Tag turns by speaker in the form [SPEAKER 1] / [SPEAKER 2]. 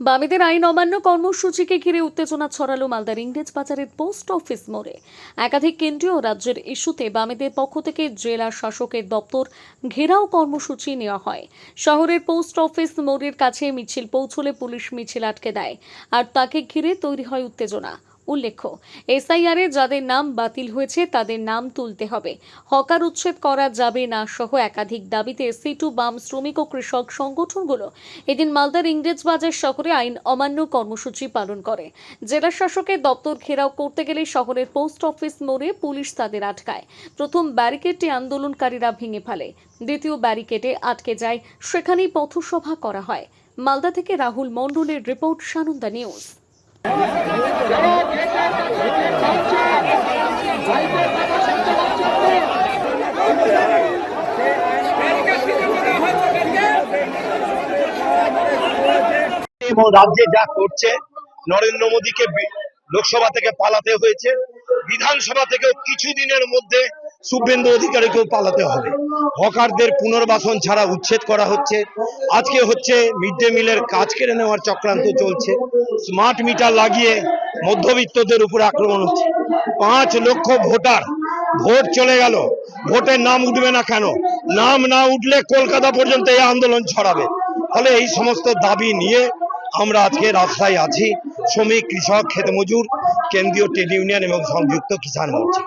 [SPEAKER 1] বামেদের আইন অমান্য কর্মসূচিকে ঘিরে উত্তেজনা ছড়ালো মালদার ইংরেজ বাজারের পোস্ট অফিস মোড়ে। একাধিক কেন্দ্রীয় রাজ্যের ইস্যুতে বামেদের পক্ষ থেকে জেলা শাসকের দপ্তর ঘেরাও কর্মসূচি নেওয়া হয়। শহরের পোস্ট অফিস মোড়ের কাছে মিছিল পৌঁছলে পুলিশ মিছিল আটকে দেয়, আর তাকে ঘিরে তৈরি হয় উত্তেজনা। উল্লেখ্য, এসআইআরে যাদের নাম বাতিল হয়েছে তাদের নাম তুলতে হবে, হকার উচ্ছেদ করা যাবে না সহ একাধিক দাবিতে সিটু বাম শ্রমিক ও কৃষক সংগঠনগুলো এদিন মালদার ইংরেজবাজার শহরে আইন অমান্য কর্মসূচি পালন করে। জেলা শাসকের দপ্তর ঘেরাও করতে গেলে শহরের পোস্ট অফিস মোড়ে পুলিশ তাদের আটকায়। প্রথম ব্যারিকেডটি আন্দোলনকারীরা ভেঙে ফেলে, দ্বিতীয় ব্যারিকেডে আটকে যায়, সেখানেই পথসভা করা হয়। মালদা থেকে রাহুল মণ্ডলের রিপোর্ট, সানন্দা নিউজ।
[SPEAKER 2] এবং রাজ্যে যা করছে, নরেন্দ্র মোদীকে লোকসভা থেকে পালাতে হয়েছে, বিধানসভা থেকেও কিছুদিনের মধ্যে শুভেন্দু অধিকারীকেও পালাতে হবে। হকারদের পুনর্বাসন ছাড়া উচ্ছেদ করা হচ্ছে। আজকে হচ্ছে মিড ডে মিলের কাজ কেড়ে নেওয়ার চক্রান্ত চলছে। স্মার্ট মিটার লাগিয়ে মধ্যবিত্তদের উপর আক্রমণ হচ্ছে। 5 লক্ষ ভোটার, ভোট চলে গেল, ভোটের নাম উঠবে না কেন? নাম না উঠলে কলকাতা পর্যন্ত এই আন্দোলন ছড়াবে। ফলে এই সমস্ত দাবি নিয়ে আমরা আজকে রাস্তায় আছি। শ্রমিক, কৃষক, ক্ষেতমজুর, কেন্দ্রীয় ট্রেড ইউনিয়ন এবং সংযুক্ত কিষাণ মোর্চা।